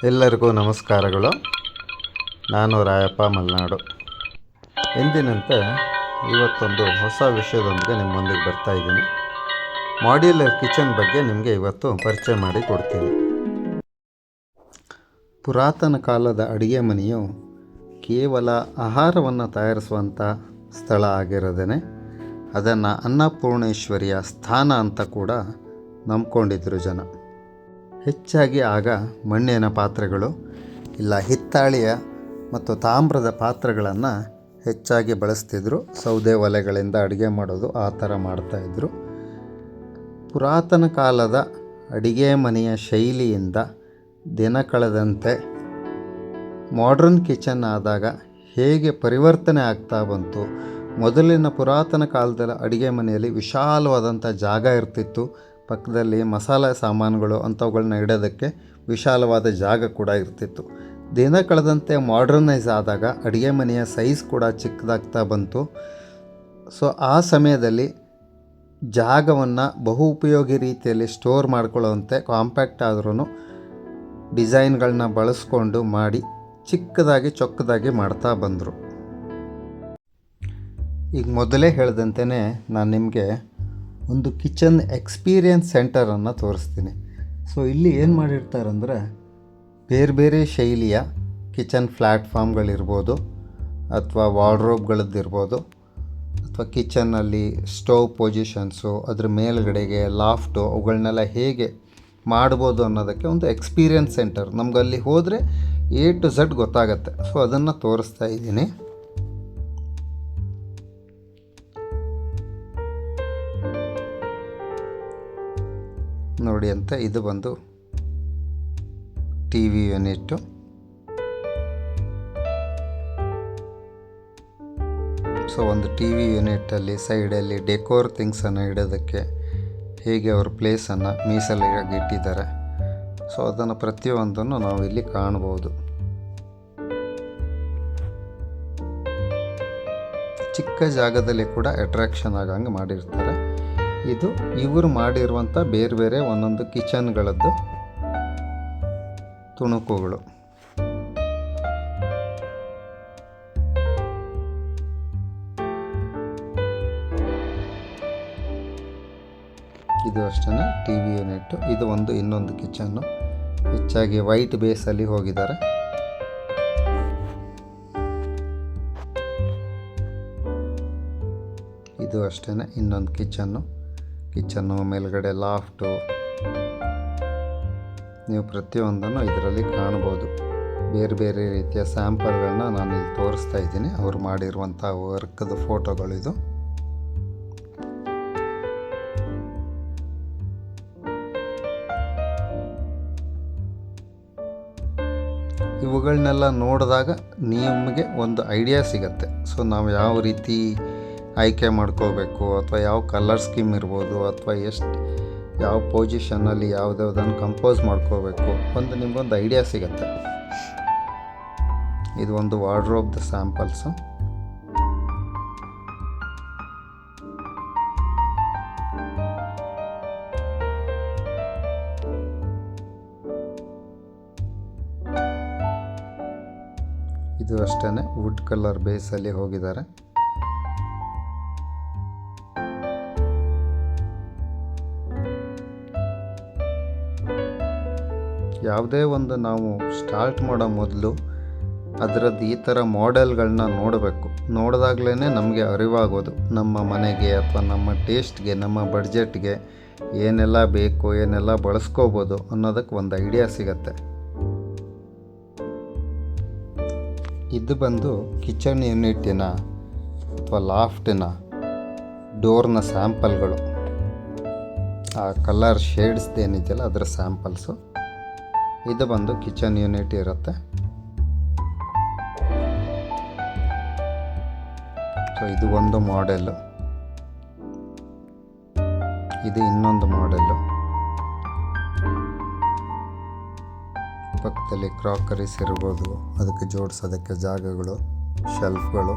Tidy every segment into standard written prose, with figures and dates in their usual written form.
ಎಲ್ಲರಿಗೂ ನಮಸ್ಕಾರಗಳು. ನಾನು ರಾಯಪ್ಪ ಮಲ್ನಾಡು. ಎಂದಿನಂತೆ ಇವತ್ತೊಂದು ಹೊಸ ವಿಷಯದೊಂದಿಗೆ ನಿಮ್ಮ ಮುಂದಿಗೆ ಬರ್ತಾ ಇದ್ದೀನಿ. ಮಾಡ್ಯುಲರ್ ಕಿಚನ್ ಬಗ್ಗೆ ನಿಮಗೆ ಇವತ್ತು ಪರಿಚಯ ಮಾಡಿ ಕೊಡ್ತೀನಿ. ಪುರಾತನ ಕಾಲದ ಅಡುಗೆ ಮನೆಯು ಕೇವಲ ಆಹಾರವನ್ನು ತಯಾರಿಸುವಂಥ ಸ್ಥಳ ಆಗಿರೋದೇ ಅದನ್ನು ಅನ್ನಪೂರ್ಣೇಶ್ವರಿಯ ಸ್ಥಾನ ಅಂತ ಕೂಡ ನಂಬ್ಕೊಂಡಿದ್ರು ಜನ. ಹೆಚ್ಚಾಗಿ ಆಗ ಮಣ್ಣಿನ ಪಾತ್ರೆಗಳು ಇಲ್ಲ ಹಿತ್ತಾಳೆಯ ಮತ್ತು ತಾಮ್ರದ ಪಾತ್ರೆಗಳನ್ನು ಹೆಚ್ಚಾಗಿ ಬಳಸ್ತಿದ್ರು. ಸೌದೆ ಒಲೆಗಳಿಂದ ಅಡುಗೆ ಮಾಡೋದು ಆ ಥರ ಮಾಡ್ತಾಯಿದ್ರು. ಪುರಾತನ ಕಾಲದ ಅಡುಗೆ ಮನೆಯ ಶೈಲಿಯಿಂದ ದಿನ ಕಳೆದಂತೆ ಮಾಡ್ರನ್ ಕಿಚನ್ ಆದಾಗ ಹೇಗೆ ಪರಿವರ್ತನೆ ಆಗ್ತಾ ಬಂತು. ಮೊದಲಿನ ಪುರಾತನ ಕಾಲದ ಅಡುಗೆ ಮನೆಯಲ್ಲಿ ವಿಶಾಲವಾದಂಥ ಜಾಗ ಇರ್ತಿತ್ತು. ಪಕ್ಕದಲ್ಲಿ ಮಸಾಲೆ ಸಾಮಾನುಗಳು ಅಂಥವುಗಳನ್ನ ಇಡೋದಕ್ಕೆ ವಿಶಾಲವಾದ ಜಾಗ ಕೂಡ ಇರ್ತಿತ್ತು. ದಿನ ಕಳೆದಂತೆ ಮಾಡ್ರನೈಸ್ ಆದಾಗ ಅಡುಗೆ ಮನೆಯ ಸೈಜ್ ಕೂಡ ಚಿಕ್ಕದಾಗ್ತಾ ಬಂತು. ಸೊ ಆ ಸಮಯದಲ್ಲಿ ಜಾಗವನ್ನು ಬಹು ಉಪಯೋಗಿ ರೀತಿಯಲ್ಲಿ ಸ್ಟೋರ್ ಮಾಡ್ಕೊಳ್ಳೋವಂತೆ ಕಾಂಪ್ಯಾಕ್ಟ್ ಆದ್ರೂ ಡಿಸೈನ್ಗಳನ್ನ ಬಳಸ್ಕೊಂಡು ಮಾಡಿ ಚಿಕ್ಕದಾಗಿ ಚೊಕ್ಕದಾಗಿ ಮಾಡ್ತಾ ಬಂದರು. ಈಗ ಮೊದಲೇ ಹೇಳಿದಂತೆಯೇ ನಾನು ನಿಮಗೆ ಒಂದು ಕಿಚನ್ ಎಕ್ಸ್ಪೀರಿಯನ್ಸ್ ಸೆಂಟರನ್ನು ತೋರಿಸ್ತೀನಿ. ಸೊ ಇಲ್ಲಿ ಏನು ಮಾಡಿರ್ತಾರಂದರೆ ಬೇರೆ ಬೇರೆ ಶೈಲಿಯ ಕಿಚನ್ ಪ್ಲ್ಯಾಟ್ಫಾರ್ಮ್ಗಳಿರ್ಬೋದು ಅಥವಾ ವಾರ್ಡ್ರೋಬ್ಗಳದ್ದಿರ್ಬೋದು ಅಥವಾ ಕಿಚನ್ನಲ್ಲಿ ಸ್ಟವ್ ಪೊಸಿಷನ್ಸು, ಅದ್ರ ಮೇಲ್ಗಡೆಗೆ ಲಾಫ್ಟು, ಅವುಗಳನ್ನೆಲ್ಲ ಹೇಗೆ ಮಾಡ್ಬೋದು ಅನ್ನೋದಕ್ಕೆ ಒಂದು ಎಕ್ಸ್ಪೀರಿಯನ್ಸ್ ಸೆಂಟರ್. ನಮಗಲ್ಲಿ ಹೋದರೆ A to Z ಗೊತ್ತಾಗತ್ತೆ. ಸೊ ಅದನ್ನು ತೋರಿಸ್ತಾ ಇದ್ದೀನಿ. ನೋಡಿ ಅಂತ ಇದು ಬಂದು ಟಿ ವಿ ಯೂನಿಟ್ಟು. ಸೊ ಒಂದು ಟಿ ವಿ ಯೂನಿಟಲ್ಲಿ ಸೈಡಲ್ಲಿ ಡೆಕೋರ್ ಥಿಂಗ್ಸನ್ನು ಇಡೋದಕ್ಕೆ ಹೇಗೆ ಅವ್ರ ಪ್ಲೇಸನ್ನು ಮೀಸಲಾಗಿ ಇಟ್ಟಿದ್ದಾರೆ. ಸೊ ಅದನ್ನು ಪ್ರತಿಯೊಂದನ್ನು ನಾವು ಇಲ್ಲಿ ಕಾಣ್ಬೋದು. ಚಿಕ್ಕ ಜಾಗದಲ್ಲಿ ಕೂಡ ಅಟ್ರಾಕ್ಷನ್ ಆಗಂಗೆ ಮಾಡಿರ್ತಾರೆ. ಇದು ಇವರು ಮಾಡಿರುವಂಥ ಬೇರೆ ಬೇರೆ ಒಂದೊಂದು ಕಿಚನ್ಗಳದ್ದು ತುಣುಕುಗಳು. ಇದು ಅಷ್ಟೇ ಟಿ ವಿ ಯೂನಿಟ್ಟು. ಇದು ಒಂದು ಇನ್ನೊಂದು ಕಿಚನ್ನು, ಹೆಚ್ಚಾಗಿ ವೈಟ್ ಬೇಸಲ್ಲಿ ಹೋಗಿದ್ದಾರೆ. ಇದು ಅಷ್ಟೇ ಇನ್ನೊಂದು ಕಿಚನ್ನು ಮೇಲ್ಗಡೆ ಲಾಫ್ಟು. ನೀವು ಪ್ರತಿಯೊಂದನ್ನು ಇದರಲ್ಲಿ ಕಾಣ್ಬೋದು. ಬೇರೆ ಬೇರೆ ರೀತಿಯ ಸ್ಯಾಂಪಲ್ಗಳನ್ನ ನಾನು ಇಲ್ಲಿ ತೋರಿಸ್ತಾ ಇದ್ದೀನಿ. ಅವರು ಮಾಡಿರುವಂಥ ವರ್ಕ್ದು ಫೋಟೋಗಳಿದು. ಇವುಗಳನ್ನೆಲ್ಲ ನೋಡಿದಾಗ ನಿಮಗೆ ಒಂದು ಐಡಿಯಾ ಸಿಗತ್ತೆ. ಸೊ ನಾವು ಯಾವ ರೀತಿ ಆಯ್ಕೆ ಮಾಡ್ಕೋಬೇಕು ಅಥವಾ ಯಾವ ಕಲರ್ ಸ್ಕೀಮ್ ಇರ್ಬೋದು ಅಥವಾ ಯಾವ ಪೊಸಿಷನ್ನಲ್ಲಿ ಯಾವುದನ್ನು ಕಂಪೋಸ್ ಮಾಡ್ಕೋಬೇಕು ಒಂದು ನಿಮಗೊಂದು ಐಡಿಯಾ ಸಿಗತ್ತೆ. ಇದು ಒಂದು ವಾರ್ಡ್ರೋಬ್ದು ಸ್ಯಾಂಪಲ್ಸು. ಇದು ಅಷ್ಟೇ ವುಡ್ ಕಲರ್ ಬೇಸಲ್ಲಿ ಹೋಗಿದ್ದಾರೆ. ಯಾವುದೇ ಒಂದು ನಾವು ಸ್ಟಾರ್ಟ್ ಮಾಡೋ ಮೊದಲು ಅದರದ್ದು ಈ ಥರ ಮಾಡೆಲ್ಗಳನ್ನ ನೋಡಬೇಕು. ನೋಡಿದಾಗಲೇ ನಮಗೆ ಅರಿವಾಗೋದು ನಮ್ಮ ಮನೆಗೆ ಅಥವಾ ನಮ್ಮ ಟೇಸ್ಟ್ಗೆ, ನಮ್ಮ ಬಡ್ಜೆಟ್ಗೆ ಏನೆಲ್ಲ ಬೇಕು, ಏನೆಲ್ಲ ಬಳಸ್ಕೋಬೋದು ಅನ್ನೋದಕ್ಕೆ ಒಂದು ಐಡಿಯಾ ಸಿಗತ್ತೆ. ಇದು ಬಂದು ಕಿಚನ್ ಯೂನಿಟಿನ ಅಥವಾ ಲಾಫ್ಟಿನ ಡೋರ್ನ ಸ್ಯಾಂಪಲ್ಗಳು. ಆ ಕಲರ್ ಶೇಡ್ಸ್ದೇನಿದೆಯಲ್ಲ ಅದರ ಸ್ಯಾಂಪಲ್ಸು. ಇದು ಬಂದು ಕಿಚನ್ ಯೂನಿಟ್ ಇರುತ್ತೆ. ಸೊ ಇದು ಒಂದು ಮಾಡೆಲ್ಲು. ಇದು ಇನ್ನೊಂದು ಮಾಡೆಲ್ಲು. ಪಕ್ಕದಲ್ಲಿ ಕ್ರಾಕರೀಸ್ ಇರ್ಬೋದು, ಅದಕ್ಕೆ ಜೋಡಿಸೋದಕ್ಕೆ ಜಾಗಗಳು, ಶೆಲ್ಫ್ಗಳು.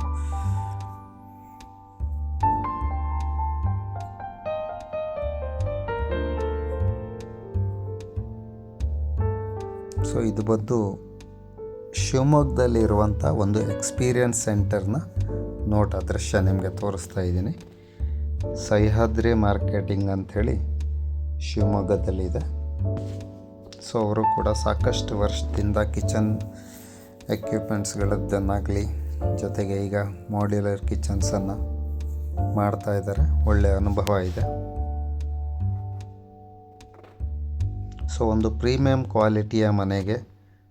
ಸೊ ಇದು ಬಂದು ಶಿವಮೊಗ್ಗದಲ್ಲಿರುವಂಥ ಒಂದು ಎಕ್ಸ್ಪೀರಿಯನ್ಸ್ ಸೆಂಟರ್ನ ನೋಟ ದೃಶ್ಯ ನಿಮಗೆ ತೋರಿಸ್ತಾ ಇದ್ದೀನಿ. ಸಹ್ಯಾದ್ರಿ ಮಾರ್ಕೆಟಿಂಗ್ ಅಂಥೇಳಿ ಶಿವಮೊಗ್ಗದಲ್ಲಿದೆ. ಸೊ ಅವರು ಕೂಡ ಸಾಕಷ್ಟು ವರ್ಷದಿಂದ ಕಿಚನ್ ಎಕ್ವಿಪ್ಮೆಂಟ್ಸ್ಗಳದ್ದನ್ನಾಗಲಿ ಜೊತೆಗೆ ಈಗ ಮಾಡ್ಯುಲರ್ ಕಿಚನ್ಸನ್ನು ಮಾಡ್ತಾಯಿದ್ದಾರೆ. ಒಳ್ಳೆಯ ಅನುಭವ ಇದೆ. ಸೊ ಒಂದು ಪ್ರೀಮಿಯಂ ಕ್ವಾಲಿಟಿಯ ಮನೆಗೆ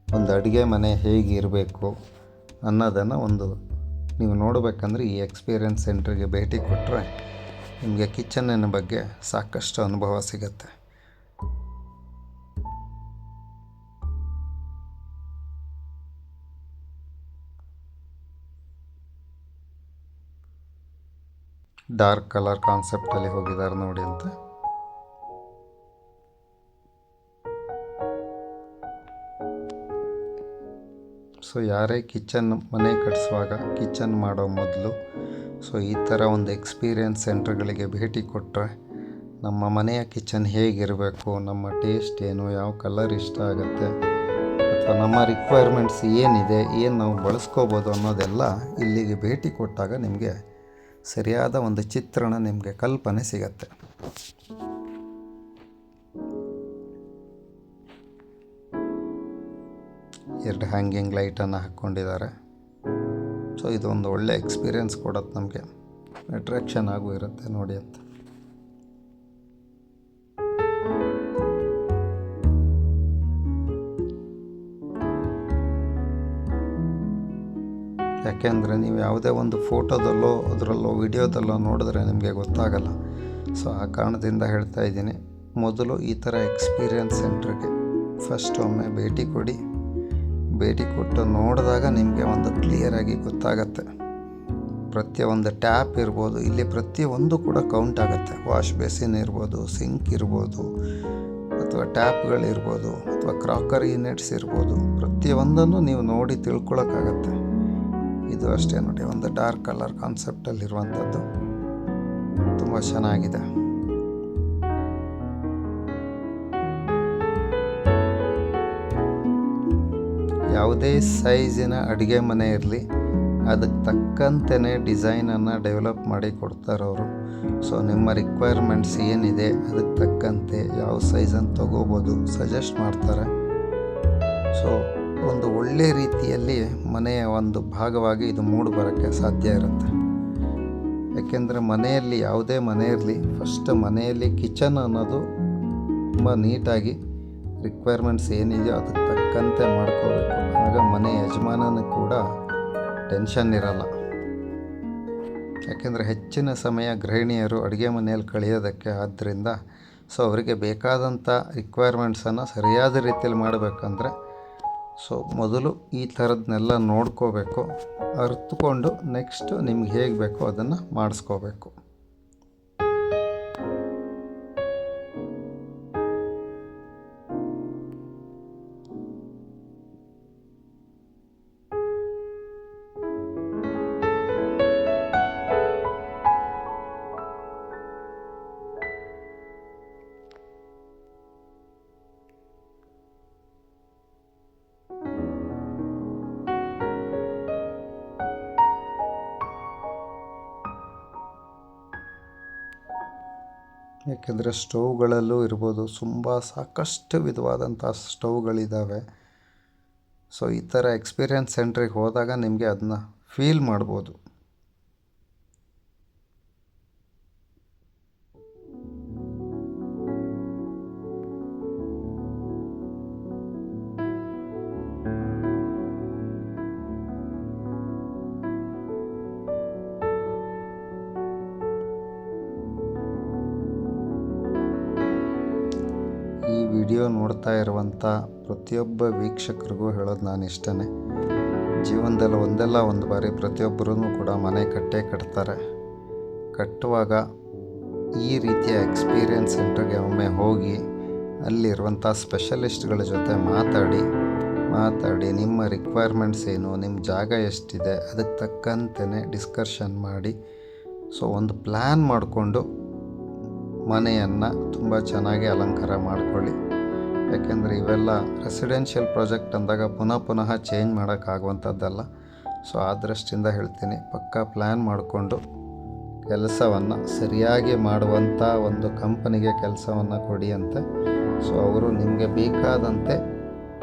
ಒಂದು ಅಡುಗೆ ಮನೆ ಹೇಗಿರಬೇಕು ಅನ್ನೋದನ್ನು ನೀವು ನೋಡಬೇಕಂದ್ರೆ ಈ ಎಕ್ಸ್ಪೀರಿಯನ್ಸ್ ಸೆಂಟ್ರಿಗೆ ಭೇಟಿ ಕೊಟ್ಟರೆ ನಿಮಗೆ ಕಿಚನ್ನಿನ ಬಗ್ಗೆ ಸಾಕಷ್ಟು ಅನುಭವ ಸಿಗುತ್ತೆ. ಡಾರ್ಕ್ ಕಲರ್ ಕಾನ್ಸೆಪ್ಟಲ್ಲಿ ಹೋಗಿದ್ದಾರೆ ನೋಡಿ ಅಂತ. ಸೊ ಯಾರೇ ಕಿಚನ್ ಮನೆ ಕಟ್ಟಿಸುವಾಗ ಕಿಚನ್ ಮಾಡೋ ಮೊದಲು ಸೊ ಈ ಥರ ಒಂದು ಎಕ್ಸ್ಪೀರಿಯನ್ಸ್ ಸೆಂಟರ್ಗಳಿಗೆ ಭೇಟಿ ಕೊಟ್ಟರೆ ನಮ್ಮ ಮನೆಯ ಕಿಚನ್ ಹೇಗಿರಬೇಕು, ನಮ್ಮ ಟೇಸ್ಟ್ ಏನು, ಯಾವ ಕಲರ್ ಇಷ್ಟ ಆಗುತ್ತೆ ಅಥವಾ ನಮ್ಮ ರಿಕ್ವೈರ್ಮೆಂಟ್ಸ್ ಏನಿದೆ, ಏನು ನಾವು ಬಳಸ್ಕೋಬೋದು ಅನ್ನೋದೆಲ್ಲ ಇಲ್ಲಿಗೆ ಭೇಟಿ ಕೊಟ್ಟಾಗ ನಿಮಗೆ ಸರಿಯಾದ ಒಂದು ಚಿತ್ರಣ, ನಿಮಗೆ ಕಲ್ಪನೆ ಸಿಗತ್ತೆ. ಎರಡು ಹ್ಯಾಂಗಿಂಗ್ ಲೈಟನ್ನು ಹಾಕ್ಕೊಂಡಿದ್ದಾರೆ. ಸೊ ಇದೊಂದು ಒಳ್ಳೆ ಎಕ್ಸ್ಪೀರಿಯನ್ಸ್ ಕೊಡತ್ತೆ, ನಮಗೆ ಅಟ್ರಾಕ್ಷನ್ ಆಗೂ ಇರುತ್ತೆ ನೋಡಿ ಅಂತ. ಯಾಕೆಂದರೆ ನೀವು ಯಾವುದೇ ಒಂದು ಫೋಟೋದಲ್ಲೋ ಅದರಲ್ಲೋ ವಿಡಿಯೋದಲ್ಲೋ ನೋಡಿದ್ರೆ ನಿಮಗೆ ಗೊತ್ತಾಗಲ್ಲ. ಸೊ ಆ ಕಾರಣದಿಂದ ಹೇಳ್ತಾ ಇದ್ದೀನಿ, ಮೊದಲು ಈ ಥರ ಎಕ್ಸ್ಪೀರಿಯನ್ಸ್ ಸೆಂಟ್ರಿಗೆ ಫಸ್ಟ್ ಒಮ್ಮೆ ಭೇಟಿ ಕೊಡಿ. ಭೇಟಿ ಕೊಟ್ಟು ನೋಡಿದಾಗ ನಿಮಗೆ ಒಂದು ಕ್ಲಿಯರಾಗಿ ಗೊತ್ತಾಗತ್ತೆ. ಪ್ರತಿಯೊಂದು ಟ್ಯಾಪ್ ಇರ್ಬೋದು, ಇಲ್ಲಿ ಪ್ರತಿಯೊಂದು ಕೂಡ ಕೌಂಟ್ ಆಗುತ್ತೆ. ವಾಶ್ ಬೇಸಿನ್ ಇರ್ಬೋದು, ಸಿಂಕ್ ಇರ್ಬೋದು, ಅಥವಾ ಟ್ಯಾಪ್ಗಳಿರ್ಬೋದು, ಅಥವಾ ಕ್ರಾಕರಿ ಯೂನಿಟ್ಸ್ ಇರ್ಬೋದು, ಪ್ರತಿಯೊಂದನ್ನು ನೀವು ನೋಡಿ ತಿಳ್ಕೊಳಕ್ಕಾಗತ್ತೆ. ಇದು ಅಷ್ಟೇ ನೋಡಿ, ಒಂದು ಡಾರ್ಕ್ ಕಲರ್ ಕಾನ್ಸೆಪ್ಟಲ್ಲಿರುವಂಥದ್ದು ತುಂಬ ಚೆನ್ನಾಗಿದೆ. ಯಾವುದೇ ಸೈಜಿನ ಅಡುಗೆ ಮನೆ ಇರಲಿ, ಅದಕ್ಕೆ ತಕ್ಕಂತೆಯೇ ಡಿಸೈನನ್ನು ಡೆವಲಪ್ ಮಾಡಿ ಕೊಡ್ತಾರವರು. ಸೊ ನಿಮ್ಮ ರಿಕ್ವೈರ್ಮೆಂಟ್ಸ್ ಏನಿದೆ ಅದಕ್ಕೆ ತಕ್ಕಂತೆ ಯಾವ ಸೈಜನ್ನು ತೊಗೋಬೋದು ಸಜೆಸ್ಟ್ ಮಾಡ್ತಾರೆ. ಸೊ ಒಂದು ಒಳ್ಳೆ ರೀತಿಯಲ್ಲಿ ಮನೆಯ ಒಂದು ಭಾಗವಾಗಿ ಇದು ಮೂಡಿ ಬರೋಕ್ಕೆ ಸಾಧ್ಯ ಇರುತ್ತೆ. ಯಾಕೆಂದರೆ ಮನೆಯಲ್ಲಿ ಯಾವುದೇ ಮನೆ ಇರಲಿ, ಫಸ್ಟ್ ಮನೆಯಲ್ಲಿ ಕಿಚನ್ ಅನ್ನೋದು ತುಂಬ ನೀಟಾಗಿ ರಿಕ್ವೈರ್ಮೆಂಟ್ಸ್ ಏನಿದೆಯೋ ಅದಕ್ಕೆ ತಕ್ಕಂತೆ ಮಾಡ್ಕೋಬೇಕು. ಆಗ ಮನೆ ಯಜಮಾನನೂ ಕೂಡ ಟೆನ್ಷನ್ ಇರಲ್ಲ. ಯಾಕೆಂದರೆ ಹೆಚ್ಚಿನ ಸಮಯ ಗೃಹಿಣಿಯರು ಅಡುಗೆ ಮನೆಯಲ್ಲಿ ಕಳೆಯೋದಕ್ಕೆ. ಆದ್ದರಿಂದ ಸೊ ಅವರಿಗೆ ಬೇಕಾದಂಥ ರಿಕ್ವೈರ್ಮೆಂಟ್ಸನ್ನು ಸರಿಯಾದ ರೀತಿಯಲ್ಲಿ ಮಾಡಬೇಕಂದ್ರೆ ಸೊ ಮೊದಲು ಈ ಥರದನ್ನೆಲ್ಲ ನೋಡ್ಕೋಬೇಕು, ಅರಿತುಕೊಂಡು ನೆಕ್ಸ್ಟು ನಿಮ್ಗೆ ಹೇಗೆ ಬೇಕೋ ಅದನ್ನು ಮಾಡಿಸ್ಕೋಬೇಕು. ಯಾಕೆಂದರೆ ಸ್ಟವ್ಗಳಲ್ಲೂ ಇರ್ಬೋದು, ಸಾಕಷ್ಟು ವಿಧವಾದಂಥ ಸ್ಟವ್ಗಳಿದ್ದಾವೆ. ಸೊ ಈ ಥರ ಎಕ್ಸ್ಪೀರಿಯನ್ಸ್ ಸೆಂಟ್ರಿಗೆ ಹೋದಾಗ ನಿಮಗೆ ಅದನ್ನ ಫೀಲ್ ಮಾಡ್ಬೋದು. ವಿಡಿಯೋ ನೋಡ್ತಾ ಇರುವಂಥ ಪ್ರತಿಯೊಬ್ಬ ವೀಕ್ಷಕರಿಗೂ ಹೇಳೋದು ನಾನು ಇಷ್ಟೇ, ಜೀವನದಲ್ಲಿ ಒಂದಲ್ಲ ಒಂದು ಬಾರಿ ಪ್ರತಿಯೊಬ್ಬರೂ ಕೂಡ ಮನೆ ಕಟ್ತಾರೆ. ಕಟ್ಟುವಾಗ ಈ ರೀತಿಯ ಎಕ್ಸ್ಪೀರಿಯನ್ಸ್ ಸೆಂಟರ್ಗೆ ಒಮ್ಮೆ ಹೋಗಿ ಅಲ್ಲಿರುವಂಥ ಸ್ಪೆಷಲಿಸ್ಟ್ಗಳ ಜೊತೆ ಮಾತಾಡಿ ನಿಮ್ಮ ರಿಕ್ವೈರ್ಮೆಂಟ್ಸ್ ಏನು, ನಿಮ್ಮ ಜಾಗ ಎಷ್ಟಿದೆ ಅದಕ್ಕೆ ತಕ್ಕಂತೆಯೇ ಡಿಸ್ಕಷನ್ ಮಾಡಿ ಸೊ ಒಂದು ಪ್ಲ್ಯಾನ್ ಮಾಡಿಕೊಂಡು ಮನೆಯನ್ನು ತುಂಬ ಚೆನ್ನಾಗಿ ಅಲಂಕಾರ ಮಾಡಿಕೊಳ್ಳಿ. ಯಾಕೆಂದರೆ ಇವೆಲ್ಲ ರೆಸಿಡೆನ್ಷಿಯಲ್ ಪ್ರಾಜೆಕ್ಟ್ ಅಂದಾಗ ಪುನಃ ಚೇಂಜ್ ಮಾಡೋಕ್ಕಾಗುವಂಥದ್ದಲ್ಲ. ಸೊ ಆ ದೃಷ್ಟಿಯಿಂದ ಹೇಳ್ತೀನಿ, ಪಕ್ಕಾ ಪ್ಲ್ಯಾನ್ ಮಾಡಿಕೊಂಡು ಕೆಲಸವನ್ನು ಸರಿಯಾಗಿ ಮಾಡುವಂಥ ಒಂದು ಕಂಪನಿಗೆ ಕೆಲಸವನ್ನು ಕೊಡಿ ಅಂತೆ. ಸೊ ಅವರು ನಿಮಗೆ ಬೇಕಾದಂತೆ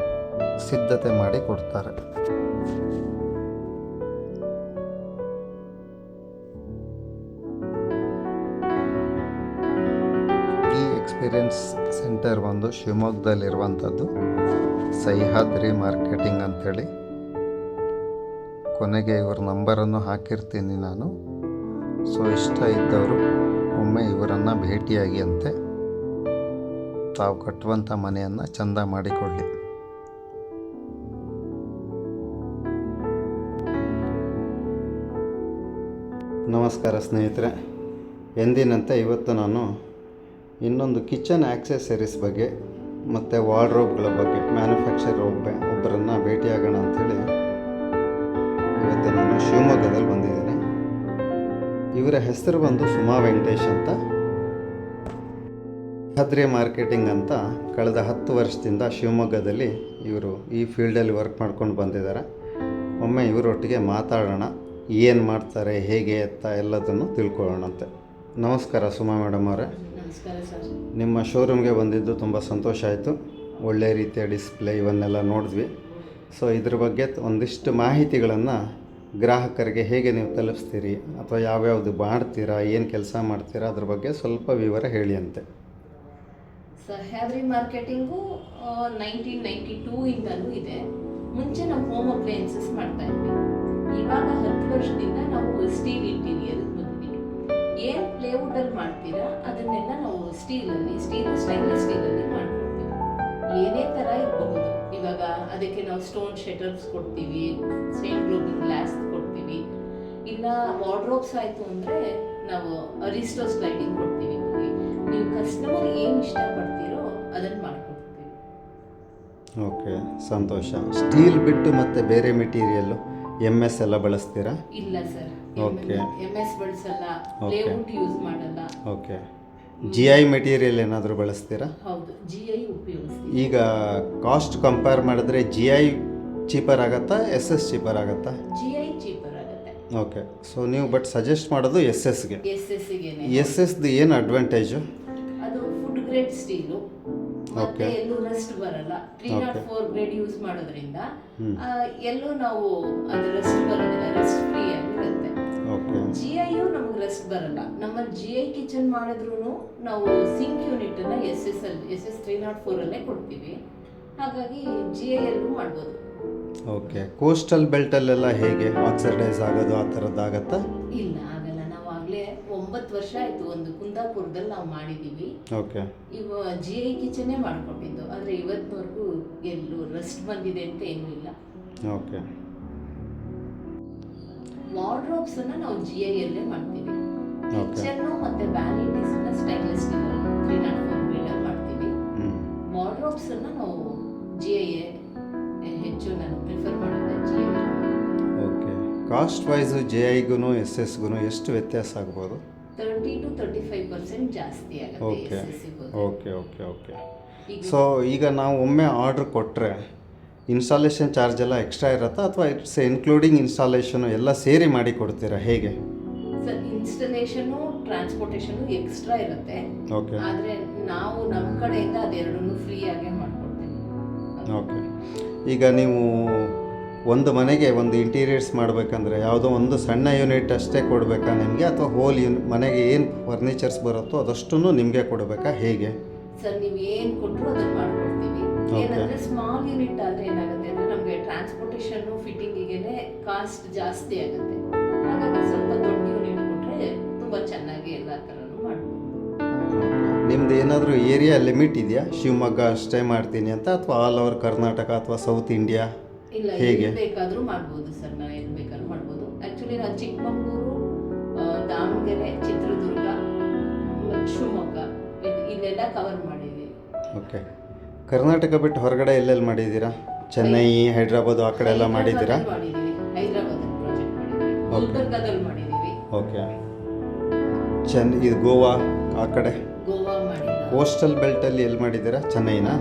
ಸಿದ್ಧತೆ ಮಾಡಿ ಕೊಡ್ತಾರೆ. ಈ ಎಕ್ಸ್ಪೀರಿಯನ್ಸ್ ಸೆಂಟರ್ ಒಂದು ಶಿವಮೊಗ್ಗದಲ್ಲಿರುವಂಥದ್ದು, ಸಹ್ಯಾದ್ರಿ ಮಾರ್ಕೆಟಿಂಗ್ ಅಂಥೇಳಿ. ಕೊನೆಗೆ ಇವ್ರ ನಂಬರನ್ನು ಹಾಕಿರ್ತೀನಿ ನಾನು. ಸೊ ಇಷ್ಟ ಇದ್ದವರು ಒಮ್ಮೆ ಇವರನ್ನು ಭೇಟಿಯಾಗಿ ಅಂತೆ, ತಾವು ಕಟ್ಟುವಂಥ ಮನೆಯನ್ನು ಚೆಂದ ಮಾಡಿಕೊಳ್ಳಿ. ನಮಸ್ಕಾರ ಸ್ನೇಹಿತರೆ, ಎಂದಿನಂತೆ ಇವತ್ತು ನಾನು ಇನ್ನೊಂದು ಕಿಚನ್ ಆಕ್ಸೆಸರೀಸ್ ಬಗ್ಗೆ ಮತ್ತು ವಾರ್ಡ್ರೋಬ್ಗಳ ಬಗ್ಗೆ ಮ್ಯಾನುಫ್ಯಾಕ್ಚರ್ ಒಬ್ಬರನ್ನು ಭೇಟಿಯಾಗೋಣ ಅಂಥೇಳಿ ಇವತ್ತು ನಾನು ಶಿವಮೊಗ್ಗದಲ್ಲಿ ಬಂದಿದ್ದೇನೆ. ಇವರ ಹೆಸರು ಬಂದು ಸುಮಾ ವೆಂಕಟೇಶ್ ಅಂತ. ಸಹ್ಯಾದ್ರಿ ಮಾರ್ಕೆಟಿಂಗ್ ಅಂತ ಕಳೆದ 10 ವರ್ಷದಿಂದ ಶಿವಮೊಗ್ಗದಲ್ಲಿ ಇವರು ಈ ಫೀಲ್ಡಲ್ಲಿ ವರ್ಕ್ ಮಾಡ್ಕೊಂಡು ಬಂದಿದ್ದಾರೆ. ಒಮ್ಮೆ ಇವರೊಟ್ಟಿಗೆ ಮಾತಾಡೋಣ, ಏನು ಮಾಡ್ತಾರೆ, ಹೇಗೆ ಅಂತ ಎಲ್ಲದನ್ನು ತಿಳ್ಕೊಳ್ಳೋಣಂತೆ. ನಮಸ್ಕಾರ ಸುಮಾ ಮೇಡಮ್ ಅವರೇ. ನಮಸ್ಕಾರ ಸರ್. ನಿಮ್ಮ ಶೋರೂಮ್ಗೆ ಬಂದಿದ್ದು ತುಂಬ ಸಂತೋಷ ಆಯಿತು. ಒಳ್ಳೆಯ ರೀತಿಯ ಡಿಸ್ಪ್ಲೇ ಇವನ್ನೆಲ್ಲ ನೋಡಿದ್ವಿ. ಸೊ ಇದ್ರ ಬಗ್ಗೆ ಒಂದಿಷ್ಟು ಮಾಹಿತಿಗಳನ್ನು ಗ್ರಾಹಕರಿಗೆ ಹೇಗೆ ನೀವು ತಲುಪಿಸ್ತೀರಿ ಅಥವಾ ಯಾವ್ಯಾವುದು ಮಾಡ್ತೀರಾ, ಏನು ಕೆಲಸ ಮಾಡ್ತೀರಾ, ಅದ್ರ ಬಗ್ಗೆ ಸ್ವಲ್ಪ ವಿವರ ಹೇಳಿ ಅಂತೆ. ಸಹ್ಯಾದ್ರಿ ಮಾರ್ಕೆಟಿಂಗು 1992 ಇಂದಲೂ ಇದೆ. ಮುಂಚೆ ನಾವು ಹೋಮ್ ಅಪ್ಲಯನ್ಸಸ್ ಮಾಡ್ತಾ ಇದ್ವಿ. ಇವಾಗ 10 ವರ್ಷದಿಂದ ನಾವು ಸ್ಟೀಲ್ ಇಂಟೀರಿಯರ್ ಬಂದಿದ್ದೀವಿ. ಏನು ಪ್ಲೇವುಡಲ್ಲಿ ಮಾಡ್ತೀರಾ ಅದನ್ನೆಲ್ಲ ನಾವು ಸ್ಟೀಲು ಸ್ಟೈನ್ಲೆಸ್ ಸ್ಟೀಲಲ್ಲಿ ಮಾಡ್ಕೊಡ್ತೀವಿ. ಏನೇ ಥರ ಇರಬಹುದು. ಇವಾಗ ಅದಕ್ಕೆ ನಾವು ಸ್ಟೋನ್ ಶಟರ್ಸ್ ಕೊಡ್ತೀವಿ, ಸ್ಟೇನ್ ಗ್ಲೋಬಿಂಗ್ ಗ್ಲಾಸ್ ಕೊಡ್ತೀವಿ. ಇಲ್ಲ ವಾರ್ಡ್ರೋಬ್ಸ್ ಆಯಿತು ಅಂದರೆ ನಾವು ಅರಿಸ್ಟೋ ಸ್ಲೈಡಿಂಗ್ ಕೊಡ್ತೀವಿ. ನೀವು ಕಸ್ಟಮರ್ ಏನು ಇಷ್ಟಪಡ್ತೀರೋ ಅದನ್ನು ಮಾಡ್ಕೊಡ್ತೀವಿ. ಓಕೆ, ಸಂತೋಷ. ಸ್ಟೀಲ್ ಬಿಟ್ಟು ಮತ್ತು ಬೇರೆ ಮೆಟೀರಿಯಲ್ಲು MS ಎಲ್ಲ ಬಳಸ್ತೀರಾ? ಇಲ್ಲ ಸರ್, ಓಕೆ. MS ಬಳಸಲ್ಲ, ಪ್ಲೇವುಡ್ ಯೂಸ್ ಮಾಡಲ್ಲ. ಓಕೆ. GI ಮೆಟೀರಿಯಲ್ ಏನಾದರೂ ಬಳಸ್ತೀರಾ? ಹೌದು, GI ಉಪಯೋಗಿಸ್ತೀವಿ. ಈಗ ಕಾಸ್ಟ್ ಕಂಪೇರ್ ಮಾಡಿದ್ರೆ GI ಚೀಪರ್ ಆಗುತ್ತಾ, SS ಚೀಪರ್ ಆಗುತ್ತಾ? GI ಚೀಪರ್ ಆಗುತ್ತೆ. ಓಕೆ. ಸೊ ನೀವು ಬಟ್ ಸಜೆಸ್ಟ್ ಮಾಡೋದು SSಗೆ. SSಗೆನೆ. SSದು ಏನು ಅಡ್ವಾಂಟೇಜು? ಅದು ಫುಡ್ ಗ್ರೇಡ್ ಸ್ಟೀಲು, ಮತ್ತೆ Okay. ಎಲ್ಲೂ ರಸ್ಟ್ ಬರಲ್ಲ. 304 ಗ್ರೇಡ್ ಯೂಸ್ ಮಾಡೋದ್ರಿಂದ ಎಲ್ಲೂ ನಾವು ಅದು ರಸ್ಟ್ ಬರೋದಿಲ್ಲ, ರಸ್ಟ್ ಫ್ರೀ ಆಗಿರುತ್ತೆ. ಓಕೆ. GIಯು ನಮ್ಗೆ ರಸ್ಟ್ ಬರಲ್ಲ. ನಮ್ಮಲ್ಲಿ GI ಕಿಚನ್ ಮಾಡಿದ್ರು ನಾವು ಸಿಂಕ್ ಯೂನಿಟ್ ಅನ್ನ SS 304 ಅಲ್ಲೇ ಕೊಡ್ತೀವಿ. ಹಾಗಾಗಿ GI ಅಲ್ಲೂ ಮಾಡ್ಬೋದು. ಓಕೆ. ಕೋಸ್ಟಲ್ ಬೆಲ್ಟಲ್ಲೆಲ್ಲ ಹೇಗೆ ಆಕ್ಸಿಡೈಸ್ ಆಗೋದು ಆ ಥರದ್ದಾಗತ್ತಾ? ಇಲ್ಲ, ಆಗಲ್ಲ. ನಾವು ಆಗಲೇ 9 ವರ್ಷ ಆಯಿತು ಒಂದು ಕುಂದಾಪುರದಲ್ಲಿ ನಾವು ಮಾಡಿದ್ದೀವಿ. ಓಕೆ. ಇವ GI ಕಿಚನ್ನೇ ಮಾಡ್ಕೊಂಡಿದ್ದು, ಆದರೆ ಇವತ್ತಿನವರೆಗೂ ಎಲ್ಲೂ ರಸ್ಟ್ ಬಂದಿದೆ ಅಂತ ಏನೂ ಇಲ್ಲ. ಓಕೆ. ವಾರ್ಡ್ರೋಬ್ಸ್ ಅನ್ನ ನಾವು GI ಅಲ್ಲೇ ಮಾಡ್ತೀವಿ. ಓಕೆ. ಕಿಚನ್ನು ಮತ್ತೆ ವ್ಯಾನಿಟೀಸ್ ಅನ್ನ ಸ್ಟೈನ್ಲೆಸ್ ಸ್ಟೀಲ್ 304 ಗ್ರೇಡ್ ಮಾಡ್ತೀವಿ. ವಾರ್ಡ್ರೋಬ್ಸ್ ಅನ್ನ ನಾವು GI ಹೆಚ್ಚು ನಾನು ಪ್ರಿಫರ್ ಮಾಡೋದು GI. ಓಕೆ. ಕಾಸ್ಟ್ ವೈಸು JIಗೂ SSಗೂ ಎಷ್ಟು ವ್ಯತ್ಯಾಸ ಆಗ್ಬೋದು? 30 to 35% ಜಾಸ್ತಿ ಆಗುತ್ತೆ ಓಕೆ. SSಗೂ. Okay okay okay. ಸೊ ಈಗ ನಾವು ಒಮ್ಮೆ ಆರ್ಡ್ರ್ ಕೊಟ್ಟರೆ ಇನ್ಸ್ಟಾಲೇಷನ್ ಚಾರ್ಜ್ ಎಲ್ಲ ಎಕ್ಸ್ಟ್ರಾ ಇರುತ್ತಾ ಅಥವಾ ಇಟ್ಸ್ ಇನ್ಕ್ಲೂಡಿಂಗ್ ಇನ್ಸ್ಟಾಲೇಷನು ಎಲ್ಲ ಸೇರಿ ಮಾಡಿ ಕೊಡ್ತೀರಾ, ಹೇಗೆ? ಸರ್, ಇನ್ಸ್ಟಾಲೇಷನು ಟ್ರಾನ್ಸ್ಪೋರ್ಟೇಷನು ಎಕ್ಸ್ಟ್ರಾ ಇರುತ್ತೆ. ಓಕೆ. ಆದರೆ ನಾವು ನಮ್ಮ ಕಡೆಯಿಂದ ಅದೆರಡನ್ನೂ ಫ್ರೀ ಆಗೇ ಮಾಡ್ಕೊಡ್ತೇವೆ. ಓಕೆ. ಈಗ ನೀವು ಒಂದು ಮನೆಗೆ ಒಂದು ಇಂಟೀರಿಯರ್ಸ್ ಮಾಡಬೇಕಂದ್ರೆ ಯಾವುದೋ ಒಂದು ಸಣ್ಣ ಯೂನಿಟ್ ಅಷ್ಟೇ ಕೊಡಬೇಕಾ ನಿಮಗೆ, ಅಥವಾ ಹೋಲ್ ಮನೆಗೆ ಏನು ಫರ್ನಿಚರ್ಸ್ ಬರುತ್ತೋ ಅದಷ್ಟನ್ನು ನಿಮಗೆ ಕೊಡಬೇಕಾ, ಹೇಗೆ? ಸರ್, ನೀವು ಏನು ಕೊಟ್ಟರು ಅದನ್ನು ಮಾಡ್ಕೊಡ್ತೀವಿ. ಏನಂದರೆ ಸ್ಮಾಲ್ ಯೂನಿಟ್ ಆದರೆ ಏನಾಗುತ್ತೆ ಅಂದರೆ ನಮಗೆ ಟ್ರಾನ್ಸ್ಪೋರ್ಟೇಷನ್ನು ಫಿಟ್ಟಿಂಗಿಗೆ ಕಾಸ್ಟ್ ಜಾಸ್ತಿ ಆಗುತ್ತೆ. ಹಾಗಾಗಿ ಸ್ವಲ್ಪ ದೊಡ್ಡ ಯೂನಿಟ್ ಕೊಟ್ಟರೆ ತುಂಬ ಚೆನ್ನಾಗಿ ಎಲ್ಲ ಥರನೂ ಮಾಡ್ಬೋದು. ನಿಮ್ದು ಏನಾದರೂ ಏರಿಯಾ ಲಿಮಿಟ್ ಇದೆಯಾ? ಶಿವಮೊಗ್ಗ ಅಷ್ಟೇ ಮಾಡ್ತೀನಿ ಅಂತ, ಅಥವಾ ಆಲ್ ಓವರ್ ಕರ್ನಾಟಕ ಅಥವಾ ಸೌತ್ ಇಂಡಿಯಾ? ಇಲ್ಲ, ಹೇಗೆ ಎಲ್ಲಿ ಬೇಕಾದರೂ ಮಾಡ್ಬೋದು ಸರ್, ನಾವು ಎಲ್ಲಿ ಬೇಕಾದ್ರೂ ಮಾಡ್ಬೋದು. ಆ್ಯಕ್ಚುಲಿ ನಾವು ಚಿಕ್ಕಮಗಳೂರು, ದಾವಣಗೆರೆ, ಚಿತ್ರದುರ್ಗ ಮತ್ತು ಶಿವಮೊಗ್ಗ ಇಲ್ಲೆಲ್ಲ ಕವರ್ ಮಾಡಿದ್ದೀವಿ. ಓಕೆ. ಕರ್ನಾಟಕ ಬಿಟ್ಟು ಹೊರಗಡೆ ಎಲ್ಲೆಲ್ಲಿ ಮಾಡಿದ್ದೀರಾ? ಚೆನ್ನೈ, ಹೈದ್ರಾಬಾದ್ ಆ ಕಡೆ ಎಲ್ಲ ಮಾಡಿದ್ದೀರಾ? ಮಾಡಿದ್ದೀವಿ. ಹೈದ್ರಾಬಾದಲ್ಲಿ ಪ್ರಾಜೆಕ್ಟ್ ಮಾಡಿದ್ದೀವಿ, ಗುಲ್ಬರ್ಗಾದಲ್ಲಿ ಮಾಡಿದ್ದೀವಿ. ಓಕೆ. ಇದು ಗೋವಾ ಆ ಕಡೆ? ಗೋವಾ ಮಾಡಿಲ್ಲ. ಕೋಸ್ಟಲ್ ಬೆಲ್ಟಲ್ಲಿ ಎಲ್ಲಿ ಮಾಡಿದ್ದೀರಾ? ಚೆನ್ನೈನಾ?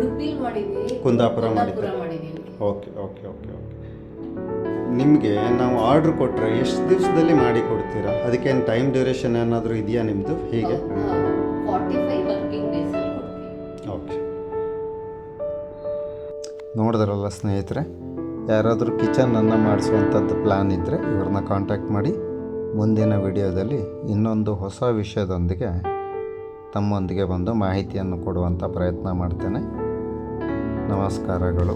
ಉಡುಪಿಲಿ ಮಾಡಿದ್ದೀವಿ, ಕುಂದಾಪುರ ಮಾಡಿದ್ದೀವಿ. Okay okay okay okay. ನಿಮಗೆ ನಾವು ಆರ್ಡ್ರ್ ಕೊಟ್ಟರೆ ಎಷ್ಟು ದಿವಸದಲ್ಲಿ ಮಾಡಿ ಕೊಡ್ತೀರಾ? ಅದಕ್ಕೇನು ಟೈಮ್ ಡ್ಯೂರೇಷನ್ ಏನಾದರೂ ಇದೆಯಾ ನಿಮ್ಮದು? ಹೀಗೆ 45 ವರ್ಕಿಂಗ್ ಡೇಸಲ್ಲಿ ಕೊಡ್ತೀವಿ. ಓಕೆ. ನೋಡಿದ್ರಲ್ಲ ಸ್ನೇಹಿತರೆ, ಯಾರಾದರೂ ಕಿಚನನ್ನು ಮಾಡಿಸುವಂಥದ್ದು ಪ್ಲ್ಯಾನ್ ಇದ್ದರೆ ಇವ್ರನ್ನ ಕಾಂಟ್ಯಾಕ್ಟ್ ಮಾಡಿ. ಮುಂದಿನ ವಿಡಿಯೋದಲ್ಲಿ ಇನ್ನೊಂದು ಹೊಸ ವಿಷಯದೊಂದಿಗೆ ತಮ್ಮೊಂದಿಗೆ ಬಂದು ಮಾಹಿತಿಯನ್ನು ಕೊಡುವಂಥ ಪ್ರಯತ್ನ ಮಾಡ್ತೇನೆ. ನಮಸ್ಕಾರಗಳು.